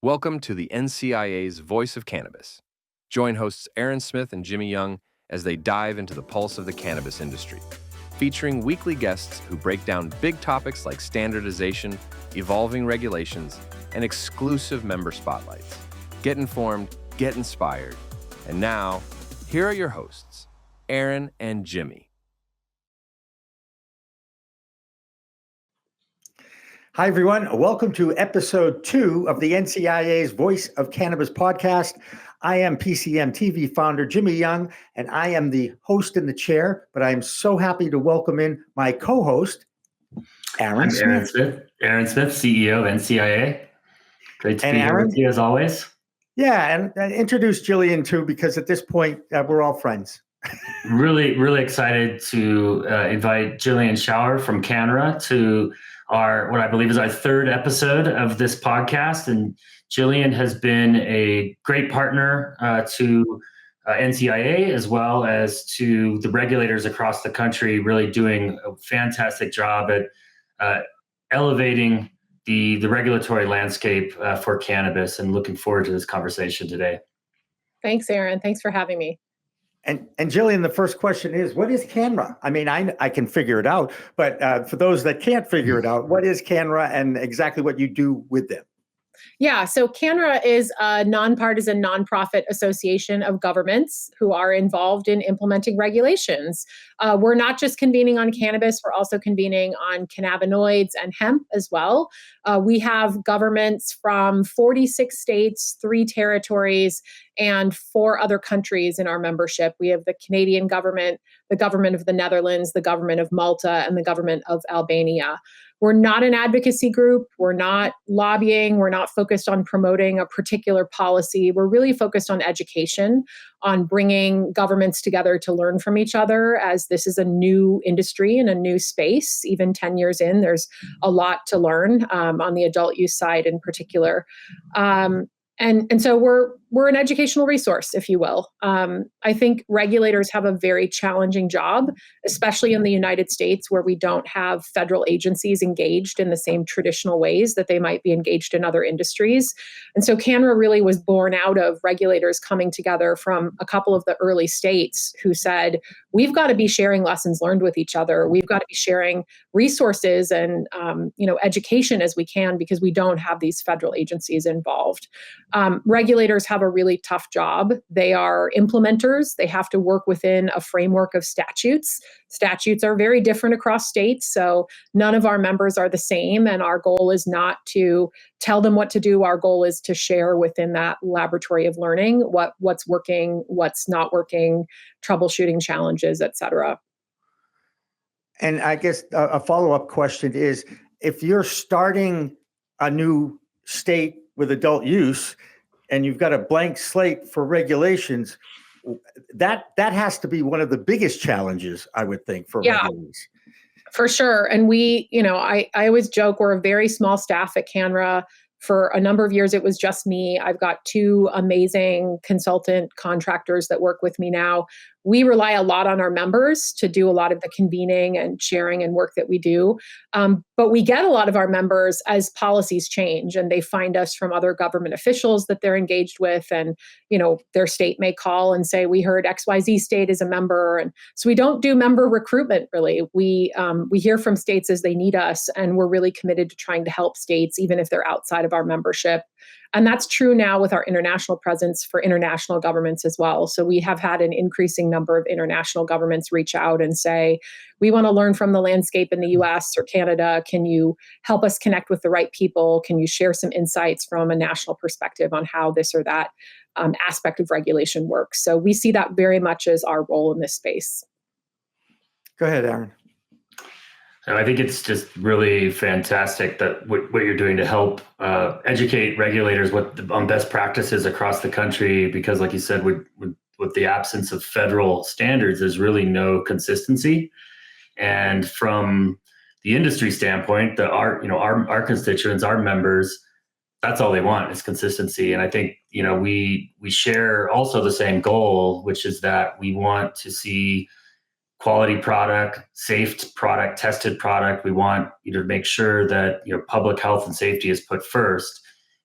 Welcome to the NCIA's Voice of Cannabis. Join hosts Aaron Smith and Jimmy Young as they dive into the pulse of the cannabis industry, featuring weekly guests who break down big topics like standardization, evolving regulations, and exclusive member spotlights. Get informed, get inspired. And now, here are your hosts, Aaron and Jimmy. Hi, everyone. Welcome to episode 2 of the NCIA's Voice of Cannabis podcast. I am PCM TV founder Jimmy Young, and I am the host in the chair, but I am so happy to welcome in my co-host, Aaron Smith. Aaron Smith, CEO of NCIA. Great to be here with you as always. Yeah, and introduce Gillian too, because at this point, we're all friends. Really excited to invite Gillian Schauer from CANNRA to what I believe is our third episode of this podcast. And Gillian has been a great partner to NCIA as well as to the regulators across the country, really doing a fantastic job at elevating the regulatory landscape for cannabis, and looking forward to this conversation today. Thanks, Aaron. Thanks for having me. And Gillian, the first question is, what is CANNRA? I mean, I can figure it out, but for those that can't figure it out, what is CANNRA and exactly what you do with them? Yeah, so CANNRA is a nonpartisan nonprofit association of governments who are involved in implementing regulations. We're not just convening on cannabis, we're also convening on cannabinoids and hemp as well. We have governments from 46 states, 3 territories, and 4 other countries in our membership. We have the Canadian government, the government of the Netherlands, the government of Malta, and the government of Albania. We're not an advocacy group. We're not lobbying. We're not focused on promoting a particular policy. We're really focused on education, on bringing governments together to learn from each other, as this is a new industry and a new space. Even 10 years in, there's a lot to learn on the adult use side in particular. And so we're an educational resource, if you will. I think regulators have a very challenging job, especially in the United States, where we don't have federal agencies engaged in the same traditional ways that they might be engaged in other industries. And so CANNRA really was born out of regulators coming together from a couple of the early states who said, we've got to be sharing lessons learned with each other. We've got to be sharing resources and education as we can, because we don't have these federal agencies involved. Regulators have a really tough job. They are implementers. They have to work within a framework of statutes. Statutes are very different across states, so none of our members are the same, and our goal is not to tell them what to do. Our goal is to share within that laboratory of learning what's working, what's not working, troubleshooting challenges, et cetera. And I guess a follow-up question is, if you're starting a new state with adult use and you've got a blank slate for regulations, that has to be one of the biggest challenges, I would think, for regulators. For sure. And I always joke, we're a very small staff at CANNRA. For a number of years, it was just me. I've got 2 amazing consultant contractors that work with me now. We rely a lot on our members to do a lot of the convening and sharing and work that we do. But we get a lot of our members as policies change, and they find us from other government officials that they're engaged with. And, their state may call and say, we heard XYZ state is a member. And so we don't do member recruitment, really. We hear from states as they need us, and we're really committed to trying to help states, even if they're outside of our membership. And that's true now with our international presence for international governments as well. So we have had an increasing number of international governments reach out and say, we want to learn from the landscape in the US or Canada. Can you help us connect with the right people? Can you share some insights from a national perspective on how this or that aspect of regulation works? So we see that very much as our role in this space. Go ahead, Aaron. And I think it's just really fantastic that what you're doing to help educate regulators on best practices across the country, because like you said, with the absence of federal standards, there's really no consistency. And from the industry standpoint, our constituents, our members, that's all they want is consistency. And I think, we share also the same goal, which is that we want to see quality product, safe product, tested product. We want to make sure that public health and safety is put first.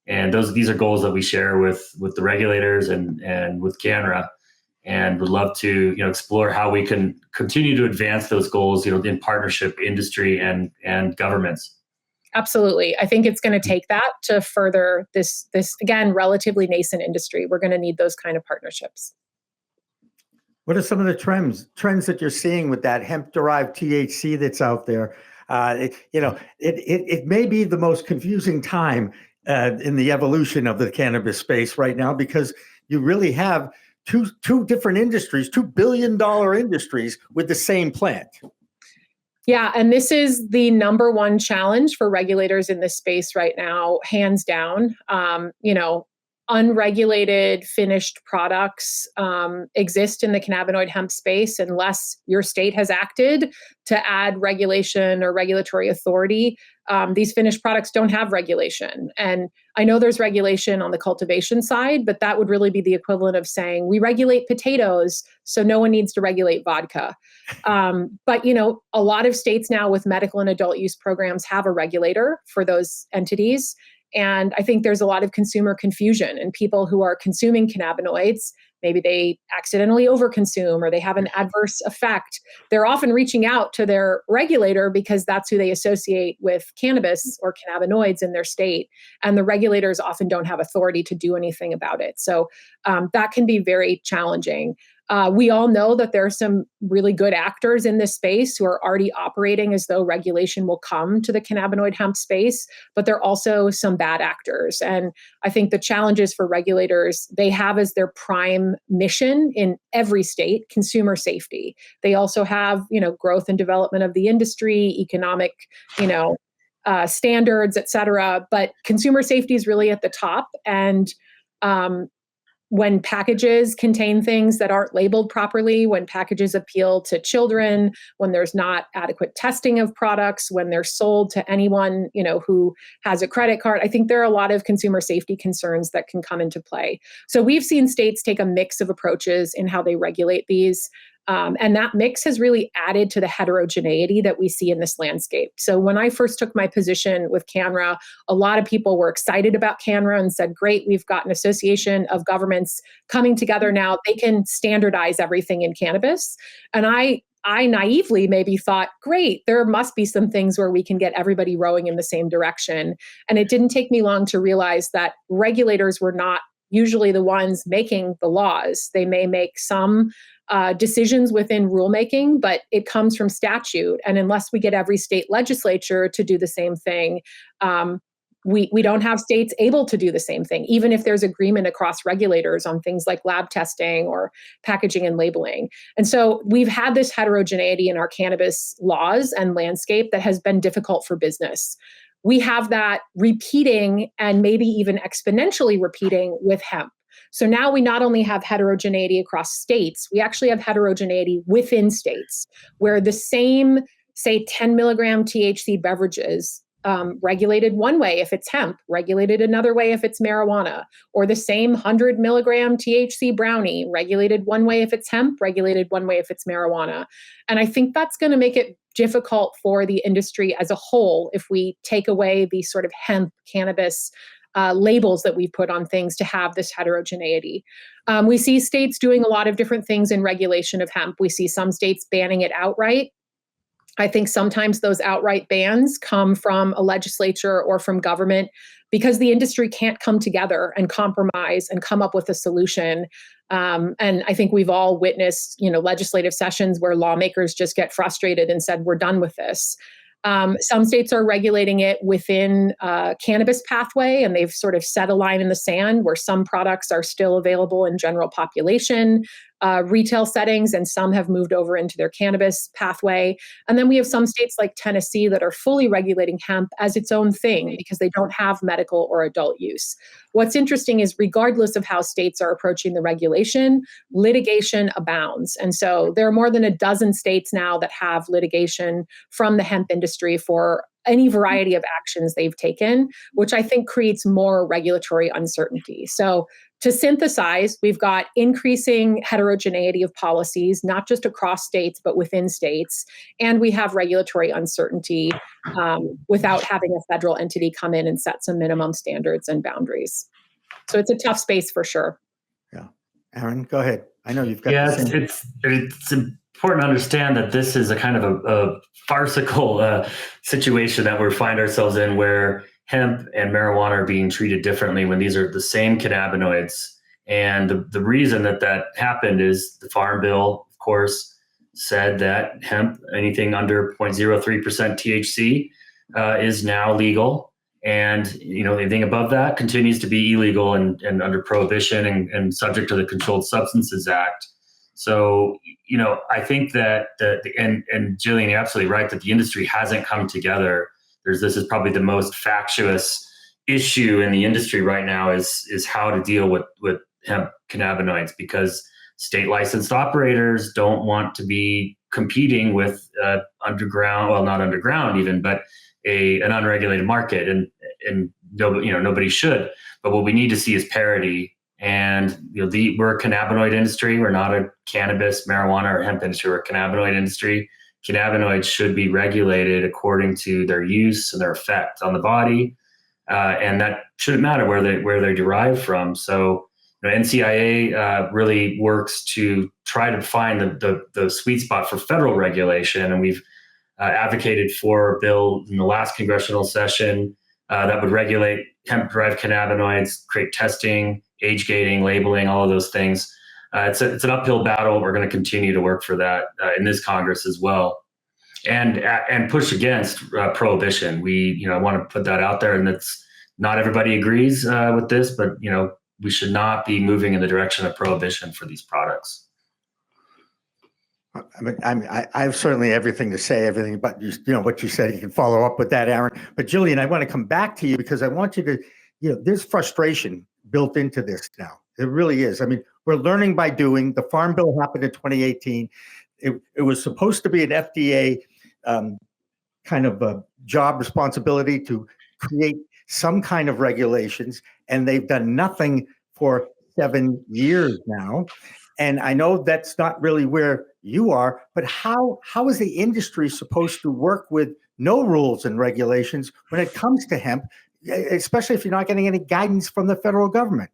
And these are goals that we share with the regulators and with CANNRA, and would love to explore how we can continue to advance those goals in partnership, industry and governments. Absolutely. I think it's going to take that to further this again, relatively nascent industry. We're going to need those kind of partnerships. What are some of the trends that you're seeing with that hemp-derived THC that's out there? It may be the most confusing time in the evolution of the cannabis space right now, because you really have two different industries, $2 billion industries with the same plant. Yeah, and this is the number one challenge for regulators in this space right now, hands down. Unregulated finished products exist in the cannabinoid hemp space unless your state has acted to add regulation or regulatory authority. These finished products don't have regulation. And I know there's regulation on the cultivation side, but that would really be the equivalent of saying we regulate potatoes, so no one needs to regulate vodka. But a lot of states now with medical and adult use programs have a regulator for those entities. And I think there's a lot of consumer confusion, and people who are consuming cannabinoids, maybe they accidentally overconsume or they have an adverse effect. They're often reaching out to their regulator because that's who they associate with cannabis or cannabinoids in their state. And the regulators often don't have authority to do anything about it. So that can be very challenging. We all know that there are some really good actors in this space who are already operating as though regulation will come to the cannabinoid hemp space, but there are also some bad actors. And I think the challenges for regulators, they have as their prime mission in every state, consumer safety. They also have, growth and development of the industry, economic, standards, et cetera. But consumer safety is really at the top. And when packages contain things that aren't labeled properly, when packages appeal to children, when there's not adequate testing of products, when they're sold to anyone, who has a credit card, I think there are a lot of consumer safety concerns that can come into play. So we've seen states take a mix of approaches in how they regulate these. And that mix has really added to the heterogeneity that we see in this landscape. So when I first took my position with CANNRA, a lot of people were excited about CANNRA and said, great, we've got an association of governments coming together now. They can standardize everything in cannabis. And I naively maybe thought, great, there must be some things where we can get everybody rowing in the same direction. And it didn't take me long to realize that regulators were not usually the ones making the laws. They may make some decisions within rulemaking, but it comes from statute. And unless we get every state legislature to do the same thing, we don't have states able to do the same thing, even if there's agreement across regulators on things like lab testing or packaging and labeling. And so we've had this heterogeneity in our cannabis laws and landscape that has been difficult for business. We have that repeating and maybe even exponentially repeating with hemp. So now we not only have heterogeneity across states, we actually have heterogeneity within states where the same, say, 10 milligram THC beverages regulated one way if it's hemp, regulated another way if it's marijuana, or the same 100 milligram THC brownie regulated one way if it's hemp, regulated one way if it's marijuana. And I think that's going to make it difficult for the industry as a whole if we take away the sort of hemp cannabis labels that we put on things to have this heterogeneity. We see states doing a lot of different things in regulation of hemp. We see some states banning it outright. I think sometimes those outright bans come from a legislature or from government because the industry can't come together and compromise and come up with a solution. And I think we've all witnessed, legislative sessions where lawmakers just get frustrated and said, we're done with this. Some states are regulating it within cannabis pathway, and they've sort of set a line in the sand where some products are still available in general population retail settings, and some have moved over into their cannabis pathway. And then we have some states like Tennessee that are fully regulating hemp as its own thing because they don't have medical or adult use. What's interesting is regardless of how states are approaching the regulation, litigation abounds. And so there are more than a dozen states now that have litigation from the hemp industry for any variety of actions they've taken, which I think creates more regulatory uncertainty. So to synthesize, we've got increasing heterogeneity of policies, not just across states, but within states. And we have regulatory uncertainty without having a federal entity come in and set some minimum standards and boundaries. So it's a tough space for sure. Yeah. Aaron, go ahead. I know you've got it's important to understand that this is a kind of a farcical situation that we find ourselves in, where hemp and marijuana are being treated differently when these are the same cannabinoids. And the reason that happened is the Farm Bill, of course, said that hemp, anything under 0.03% THC, is now legal. And anything above that continues to be illegal and under prohibition and subject to the Controlled Substances Act. So, I think that and Gillian, you're absolutely right that the industry hasn't come together. This is probably the most factious issue in the industry right now is how to deal with hemp cannabinoids, because state licensed operators don't want to be competing with underground, well, not underground even, but an unregulated market, and nobody should. But what we need to see is parity. And we're a cannabinoid industry. We're not a cannabis, marijuana, or hemp industry. We're a cannabinoid industry. Cannabinoids should be regulated according to their use and their effect on the body, and that shouldn't matter where they're derived from. So, NCIA really works to try to find the sweet spot for federal regulation, and we've advocated for a bill in the last congressional session that would regulate hemp-derived cannabinoids, create testing, age gating, labeling, all of those things. It's an uphill battle. We're going to continue to work for that in this Congress as well, and push against prohibition. I want to put that out there, and it's not everybody agrees with this, but we should not be moving in the direction of prohibition for these products. I have certainly everything to say, everything but what you said. You can follow up with that, Aaron. But Gillian, I want to come back to you because I want you to, there's frustration built into this now. It really is. I mean, we're learning by doing. The Farm Bill happened in 2018. It was supposed to be an FDA kind of a job responsibility to create some kind of regulations, and they've done nothing for 7 years now. And I know that's not really where you are, but how is the industry supposed to work with no rules and regulations when it comes to hemp, especially if you're not getting any guidance from the federal government?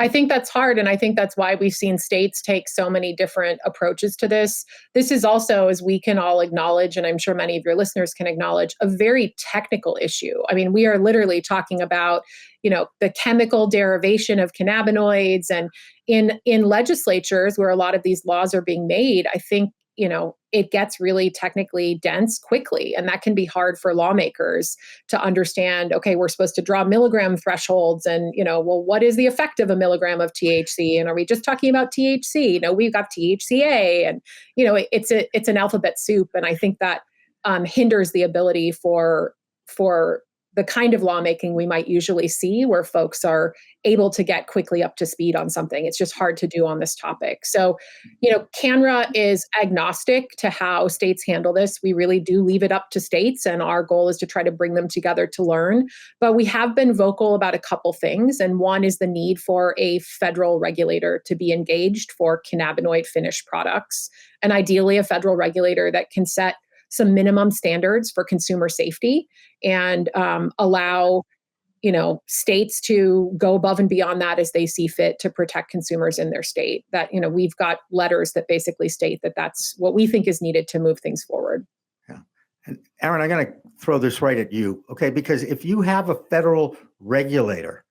I think that's hard. And I think that's why we've seen states take so many different approaches to this. This is also, as we can all acknowledge, and I'm sure many of your listeners can acknowledge, a very technical issue. I mean, we are literally talking about, the chemical derivation of cannabinoids, and in legislatures where a lot of these laws are being made, I think, it gets really technically dense quickly. And that can be hard for lawmakers to understand, okay, we're supposed to draw milligram thresholds and, well, what is the effect of a milligram of THC? And are we just talking about THC? No, we've got THCA, and, it's an alphabet soup. And I think that hinders the ability for the kind of lawmaking we might usually see, where folks are able to get quickly up to speed on something. It's just hard to do on this topic. So, CANNRA is agnostic to how states handle this. We really do leave it up to states, and our goal is to try to bring them together to learn. But we have been vocal about a couple things, and one is the need for a federal regulator to be engaged for cannabinoid finished products, and ideally a federal regulator that can set some minimum standards for consumer safety and allow, states to go above and beyond that as they see fit to protect consumers in their state. That, we've got letters that basically state that that's what we think is needed to move things forward. Yeah. And Aaron, I'm going to throw this right at you, okay? Because if you have a federal regulator,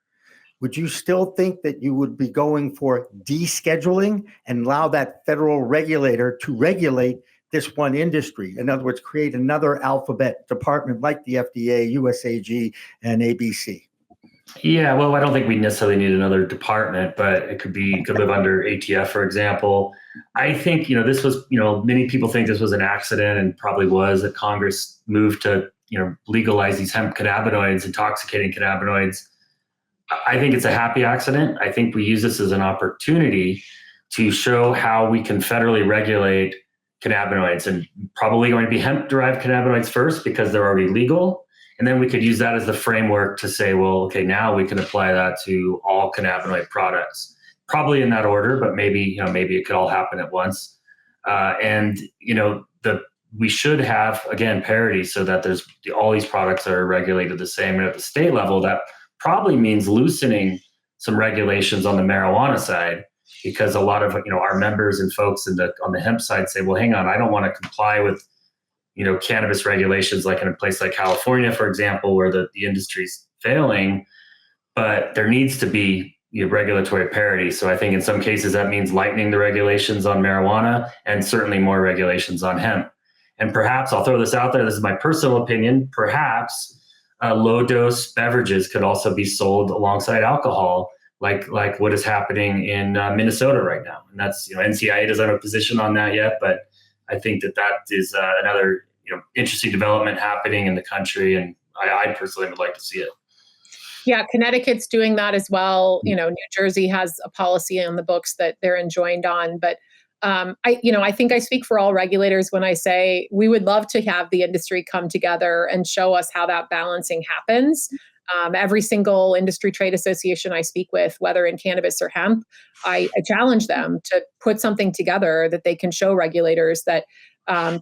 would you still think that you would be going for descheduling and allow that federal regulator to regulate this one industry? In other words, create another alphabet department like the FDA, USAG, and ABC. Yeah, well, I don't think we necessarily need another department, but it could live under ATF, for example. I think, this was, many people think this was an accident, and probably was, that Congress moved to, legalize these hemp cannabinoids, intoxicating cannabinoids. I think it's a happy accident. I think we use this as an opportunity to show how we can federally regulate cannabinoids, and probably going to be hemp-derived cannabinoids first because they're already legal. And then we could use that as the framework to say, well, okay, now we can apply that to all cannabinoid products, probably in that order, but maybe it could all happen at once. We should have, again, parity so that all these products are regulated the same. And at the state level, that probably means loosening some regulations on the marijuana side, because a lot of our members and folks on the hemp side say, well, hang on, I don't want to comply with cannabis regulations like in a place like California, for example, where the industry's failing, but there needs to be regulatory parity. So I think in some cases that means lightening the regulations on marijuana and certainly more regulations on hemp. And perhaps, I'll throw this out there, this is my personal opinion, perhaps low dose beverages could also be sold alongside alcohol, like what is happening in Minnesota right now. And that's, NCIA doesn't have a position on that yet, but I think that is another interesting development happening in the country, and I personally would like to see it. Yeah, Connecticut's doing that as well. New Jersey has a policy on the books that they're enjoined on, but I think I speak for all regulators when I say we would love to have the industry come together and show us how that balancing happens. Every single industry trade association I speak with, whether in cannabis or hemp, I challenge them to put something together that they can show regulators that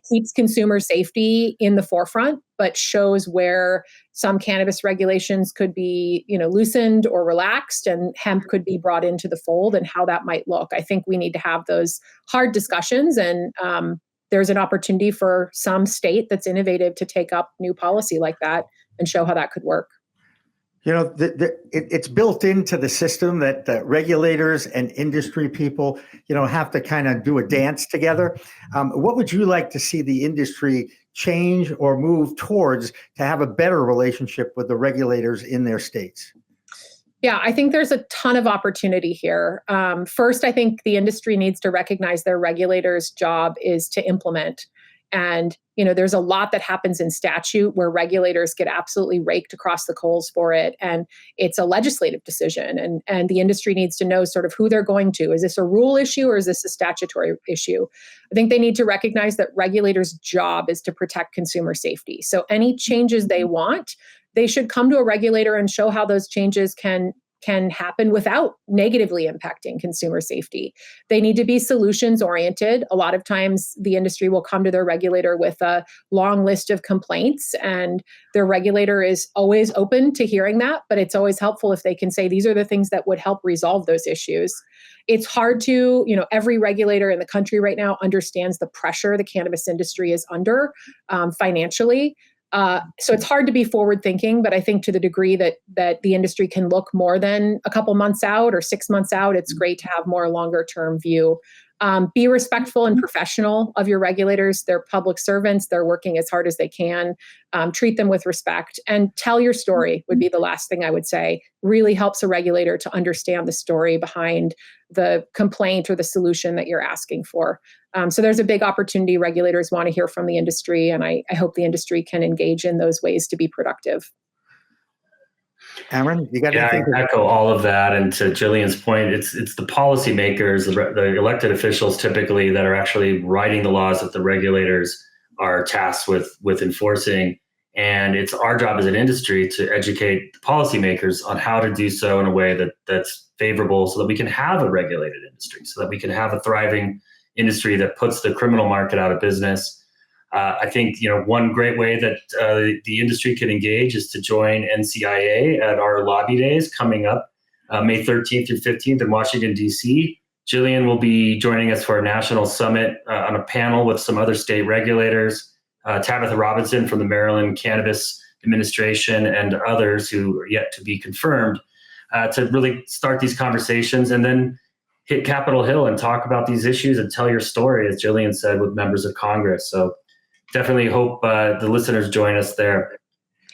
keeps consumer safety in the forefront, but shows where some cannabis regulations could be, loosened or relaxed, and hemp could be brought into the fold, and how that might look. I think we need to have those hard discussions, and there's an opportunity for some state that's innovative to take up new policy like that and show how that could work. It's built into the system that regulators and industry people, have to kind of do a dance together. What would you like to see the industry change or move towards to have a better relationship with the regulators in their states? Yeah, I think there's a ton of opportunity here. First, I think the industry needs to recognize their regulators' job is to implement. And, there's a lot that happens in statute where regulators get absolutely raked across the coals for it. And it's a legislative decision. And the industry needs to know sort of who they're going to. Is this a rule issue or is this a statutory issue? I think they need to recognize that regulators' job is to protect consumer safety. So any changes they want, they should come to a regulator and show how those changes can happen without negatively impacting consumer safety. They need to be solutions oriented. A lot of times the industry will come to their regulator with a long list of complaints, and their regulator is always open to hearing that, but it's always helpful if they can say, these are the things that would help resolve those issues. It's hard to, every regulator in the country right now understands the pressure the cannabis industry is under financially. So it's hard to be forward thinking, but I think to the degree that the industry can look more than a couple months out or 6 months out, it's great to have more longer term view. Be respectful and professional of your regulators. They're public servants. They're working as hard as they can. Treat them with respect, and tell your story would be the last thing I would say. Really helps a regulator to understand the story behind the complaint or the solution that you're asking for. So there's a big opportunity. Regulators want to hear from the industry, and I hope the industry can engage in those ways to be productive. Aaron, you got anything? I echo all of that. And to Gillian's point, it's the policymakers, the elected officials typically that are actually writing the laws that the regulators are tasked with enforcing. And it's our job as an industry to educate the policymakers on how to do so in a way that's favorable, so that we can have a regulated industry, so that we can have a thriving industry that puts the criminal market out of business. I think one great way that the industry can engage is to join NCIA at our lobby days coming up May 13th through 15th in Washington, D.C. Gillian will be joining us for a national summit on a panel with some other state regulators, Tabitha Robinson from the Maryland Cannabis Administration and others who are yet to be confirmed, to really start these conversations and then hit Capitol Hill and talk about these issues and tell your story, as Gillian said, with members of Congress. So definitely hope the listeners join us there.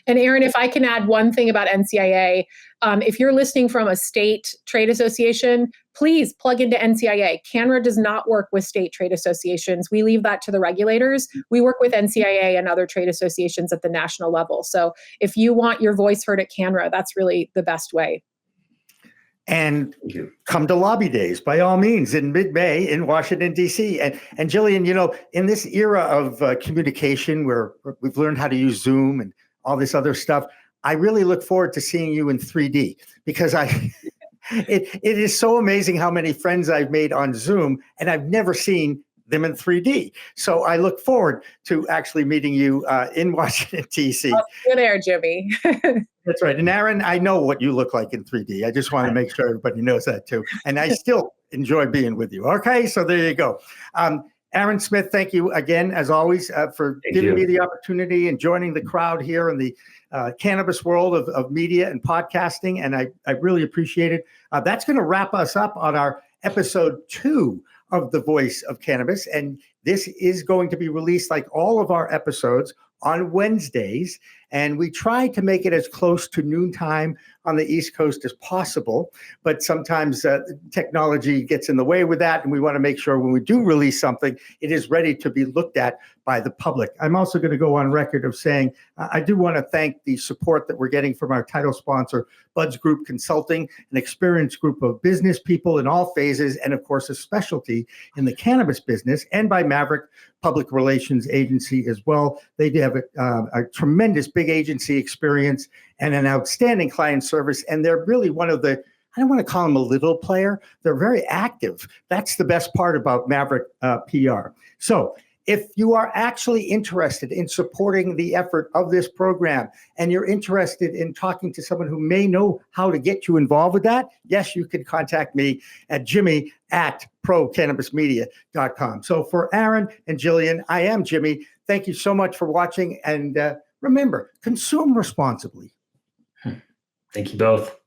And Aaron, if I can add one thing about NCIA, if you're listening from a state trade association, please plug into NCIA. CANNRA does not work with state trade associations. We leave that to the regulators. We work with NCIA and other trade associations at the national level. So if you want your voice heard at CANNRA, that's really the best way. And Thank you. come to Lobby Days, by all means, in mid-May in Washington, D.C. And Gillian, in this era of communication where we've learned how to use Zoom and all this other stuff, I really look forward to seeing you in 3D because it is so amazing how many friends I've made on Zoom, and I've never seen them in 3D. So I look forward to actually meeting you in Washington, D.C. I'll see you there, Jimmy. That's right. And Aaron, I know what you look like in 3D. I just want to make sure everybody knows that too. And I still enjoy being with you. Okay, so there you go. Aaron Smith, thank you again, as always, for giving me the opportunity and joining the crowd here in the cannabis world of media and podcasting. And I really appreciate it. That's going to wrap us up on our episode 2 of The Voice of Cannabis. And this is going to be released, like all of our episodes, on Wednesdays. And we try to make it as close to noontime on the East Coast as possible. But sometimes technology gets in the way with that. And we want to make sure when we do release something, it is ready to be looked at by the public. I'm also going to go on record of saying I do want to thank the support that we're getting from our title sponsor, Buds Group Consulting, an experienced group of business people in all phases, and of course, a specialty in the cannabis business, and by Maverick Public Relations Agency as well. They do have a tremendous big agency experience and an outstanding client service. And they're really one of the, I don't want to call them a little player. They're very active. That's the best part about Maverick PR. So if you are actually interested in supporting the effort of this program and you're interested in talking to someone who may know how to get you involved with that, yes, you can contact me at jimmy@procannabismedia.com. So for Aaron and Gillian, I am Jimmy. Thank you so much for watching. And remember, consume responsibly. Thank you both.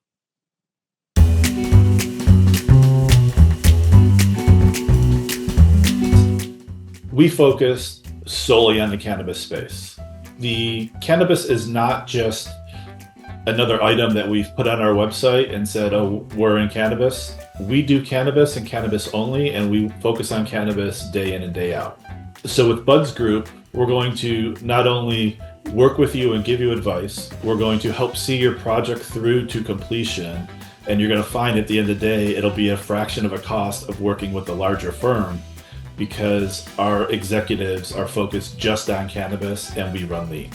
We focus solely on the cannabis space. The cannabis is not just another item that we've put on our website and said, oh, we're in cannabis. We do cannabis and cannabis only, and we focus on cannabis day in and day out. So with Buds Group, we're going to not only work with you and give you advice, we're going to help see your project through to completion. And you're going to find at the end of the day, it'll be a fraction of a cost of working with a larger firm, because our executives are focused just on cannabis and we run lean.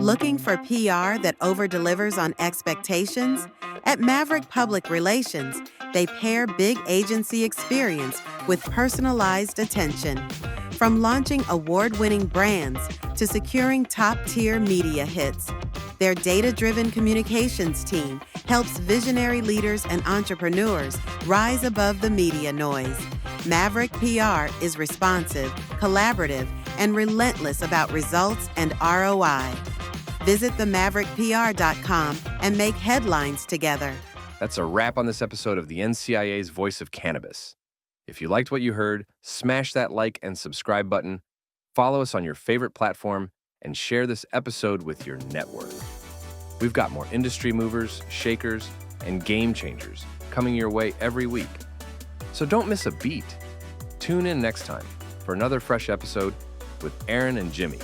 Looking for PR that over-delivers on expectations? At Maverick Public Relations, they pair big agency experience with personalized attention. From launching award-winning brands to securing top-tier media hits, their data-driven communications team helps visionary leaders and entrepreneurs rise above the media noise. Maverick PR is responsive, collaborative, and relentless about results and ROI. Visit themaverickpr.com and make headlines together. That's a wrap on this episode of the NCIA's Voice of Cannabis. If you liked what you heard, smash that like and subscribe button, follow us on your favorite platform, and share this episode with your network. We've got more industry movers, shakers, and game changers coming your way every week. So don't miss a beat. Tune in next time for another fresh episode with Aaron and Jimmy.